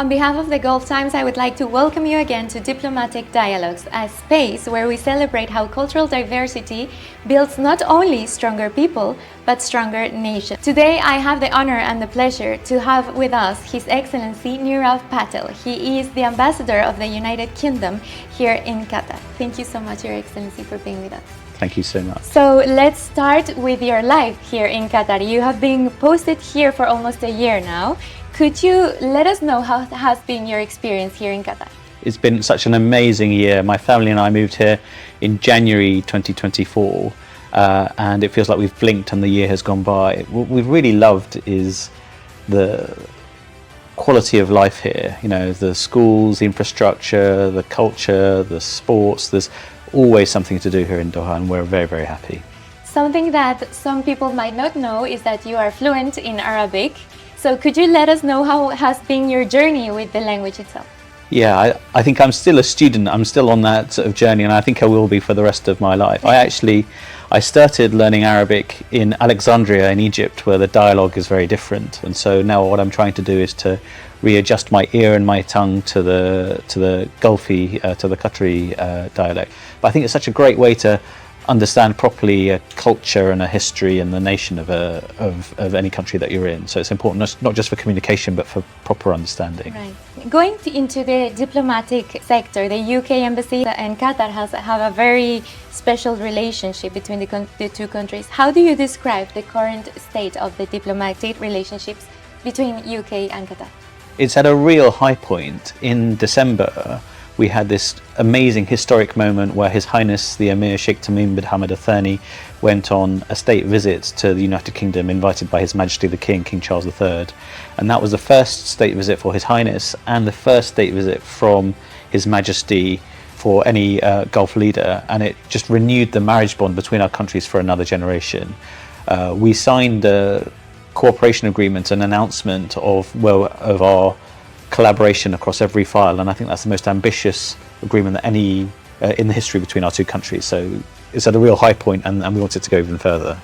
On behalf of the Gulf Times, I would like to welcome you again to Diplomatic Dialogues, a space where we celebrate how cultural diversity builds not only stronger people, but stronger nations. Today, I have the honor and the pleasure to have with us His Excellency Neerav Patel. He is the Ambassador of the United Kingdom here in Qatar. Thank you so much, Your Excellency, for being with us. Thank you so much. So let's start with your life here in Qatar. You have been posted here for almost a year now. Could you let us know how has been your experience here in Qatar? It's been such an amazing year. My family and I moved here in January 2024, and it feels like we've blinked and the year has gone by. What we've really loved is the quality of life here. You know, the schools, the infrastructure, the culture, the sports. There's always something to do here in Doha, and we're very, very happy. Something that some people might not know is that you are fluent in Arabic. So could you let us know how has been your journey with the language itself? Yeah, I think I'm still a student. I'm still on that sort of journey, and I think I will be for the rest of my life. I started learning Arabic in Alexandria in Egypt, where the dialogue is very different. And so now what I'm trying to do is to readjust my ear and my tongue to the Gulfi, to the Qatari dialect. But I think it's such a great way to understand properly a culture and a history and the nation of any country that you're in. So it's important not just for communication but for proper understanding. Right. Going into the diplomatic sector, the UK embassy and Qatar have a very special relationship between the two countries. How do you describe the current state of the diplomatic relationships between UK and Qatar? It's at a real high point. In December, we had this amazing historic moment where His Highness the Emir Sheikh Tamim bin Hamad Al Thani went on a state visit to the United Kingdom, invited by His Majesty the King, King Charles III. And that was the first state visit for His Highness and the first state visit from His Majesty for any Gulf leader. And it just renewed the marriage bond between our countries for another generation. We signed a cooperation agreement, an announcement of our collaboration across every file, and I think that's the most ambitious agreement that any in the history between our two countries. So it's at a real high point, and we want it to go even further.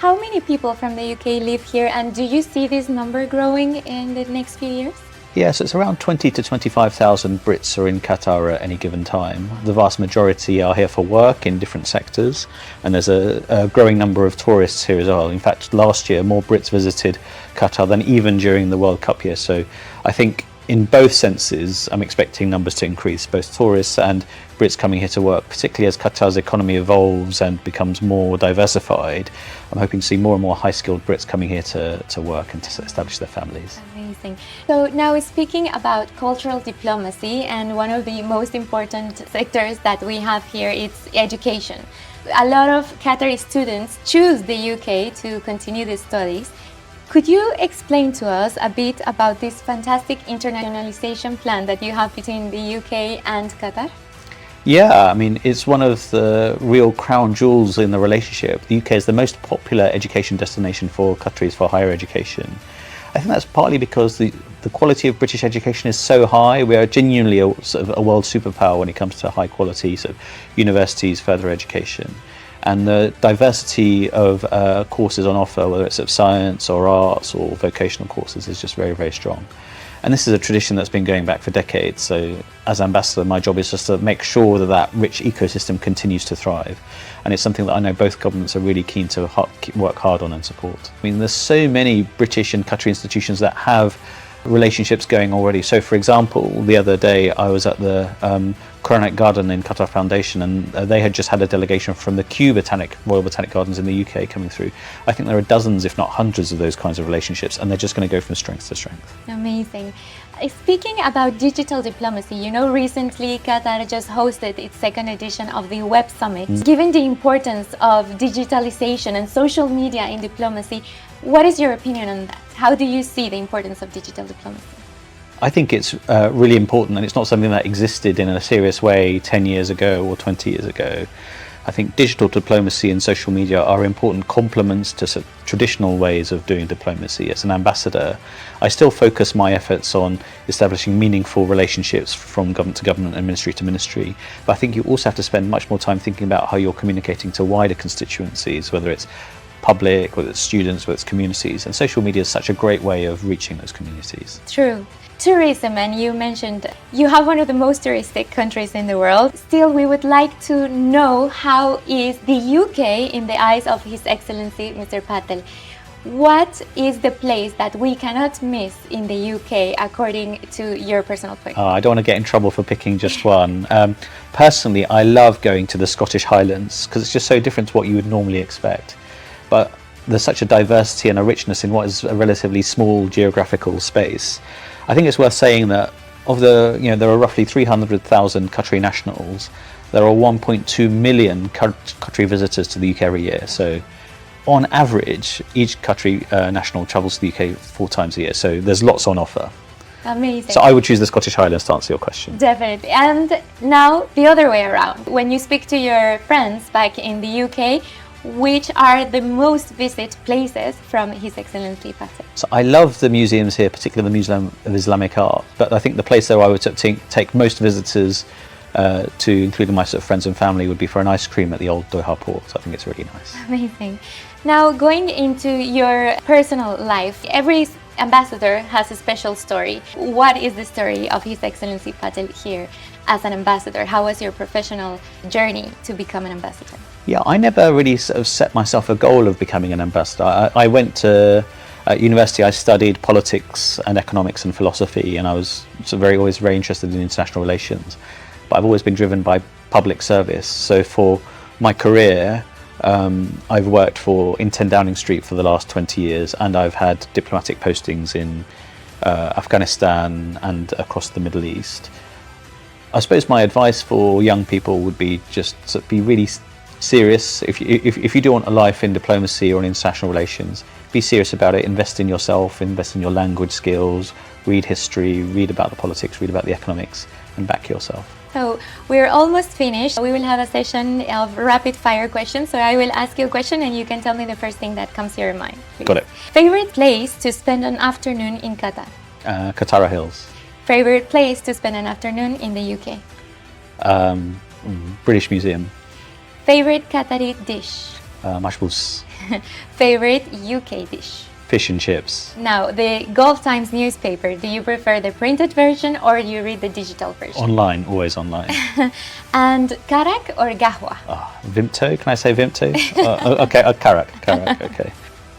How many people from the UK live here, and do you see this number growing in the next few years? Yes, it's around 20 to 25,000 Brits are in Qatar at any given time. The vast majority are here for work in different sectors, and there's a growing number of tourists here as well. In fact, last year more Brits visited Qatar than even during the World Cup year. So I think in both senses I'm expecting numbers to increase, both tourists and Brits coming here to work, particularly as Qatar's economy evolves and becomes more diversified. I'm hoping to see more and more high-skilled Brits coming here to work and to establish their families. Amazing. So now speaking about cultural diplomacy, and one of the most important sectors that we have here is education. A lot of Qatari students choose the UK to continue their studies. Could you explain to us a bit about this fantastic internationalization plan that you have between the UK and Qatar? Yeah, I mean, it's one of the real crown jewels in the relationship. The UK is the most popular education destination for Qataris for higher education. I think that's partly because the quality of British education is so high. We are genuinely a world superpower when it comes to high quality sort of universities, further education. And the diversity of courses on offer, whether it's of science or arts or vocational courses, is just very, very strong. And this is a tradition that's been going back for decades. So as ambassador, my job is just to make sure that rich ecosystem continues to thrive. And it's something that I know both governments are really keen to work hard on and support. I mean, there's so many British and Qatari institutions that have relationships going already. So for example, the other day I was at the Coronet Garden in Qatar Foundation, and they had just had a delegation from the Kew Royal Botanic Gardens in the UK coming through. I think there are dozens, if not hundreds, of those kinds of relationships, and they're just going to go from strength to strength. Amazing. Speaking about digital diplomacy, you know, recently Qatar just hosted its second edition of the Web Summit. Given the importance of digitalization and social media in diplomacy, what is your opinion on that? How do you see the importance of digital diplomacy? I think it's really important, and it's not something that existed in a serious way 10 years ago or 20 years ago. I think digital diplomacy and social media are important complements to traditional ways of doing diplomacy. As an ambassador, I still focus my efforts on establishing meaningful relationships from government to government and ministry to ministry. But I think you also have to spend much more time thinking about how you're communicating to wider constituencies, whether it's public, whether it's students, whether it's communities. And social media is such a great way of reaching those communities. True. tourism, and you mentioned you have one of the most touristic countries in the world. Still, we would like to know how is the UK in the eyes of His Excellency Mr. Patel. What is the place that we cannot miss in the UK according to your personal point? I don't want to get in trouble for picking just one. Personally, I love going to the Scottish Highlands because it's just so different to what you would normally expect. But there's such a diversity and a richness in what is a relatively small geographical space. I think it's worth saying that of the, there are roughly 300,000 Qatari nationals. There are 1.2 million Qatari visitors to the UK every year. So on average, each Qatari national travels to the UK 4 times a year. So there's lots on offer. Amazing. So I would choose the Scottish Highlands to answer your question. Definitely. And now the other way around. When you speak to your friends back in the UK, which are the most visited places from His Excellency Patel? So I love the museums here, particularly the Museum of Islamic Art. But I think the place that I would take most visitors to, including my sort of friends and family, would be for an ice cream at the old Doha port. So I think it's really nice. Amazing. Now, going into your personal life, every ambassador has a special story. What is the story of His Excellency Patel here as an ambassador? How was your professional journey to become an ambassador? Yeah, I never really sort of set myself a goal of becoming an ambassador. I went to university, I studied politics and economics and philosophy, and I was always very interested in international relations. But I've always been driven by public service. So for my career, I've worked in 10 Downing Street for the last 20 years, and I've had diplomatic postings in Afghanistan and across the Middle East. I suppose my advice for young people would be just to be really serious. If you do want a life in diplomacy or in international relations, be serious about it. Invest in yourself, invest in your language skills, read history, read about the politics, read about the economics, and back yourself. So we're almost finished. We will have a session of rapid fire questions. So I will ask you a question and you can tell me the first thing that comes to your mind. Please. Got it. Favorite place to spend an afternoon in Qatar? Qatar Hills. Favorite place to spend an afternoon in the UK? British Museum. Favorite Qatari dish? Mashbous. Favorite UK dish? Fish and chips. Now, the Gulf Times newspaper, do you prefer the printed version or you read the digital version? Online, always online. And karak or gahwa? Vimto, can I say Vimto? Okay, karak, okay.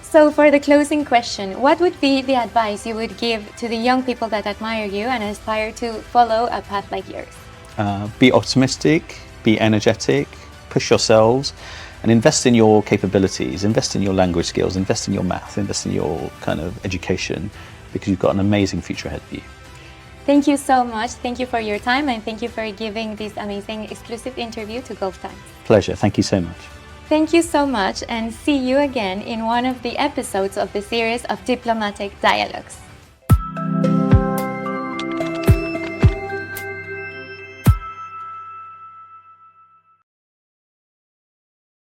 So for the closing question, what would be the advice you would give to the young people that admire you and aspire to follow a path like yours? Be optimistic, be energetic, push yourselves, and invest in your capabilities, invest in your language skills, invest in your math, invest in your kind of education, because you've got an amazing future ahead of you. Thank you so much. Thank you for your time, and thank you for giving this amazing exclusive interview to Gulf Times. Pleasure. Thank you so much. Thank you so much, and see you again in one of the episodes of the series of Diplomatic Dialogues.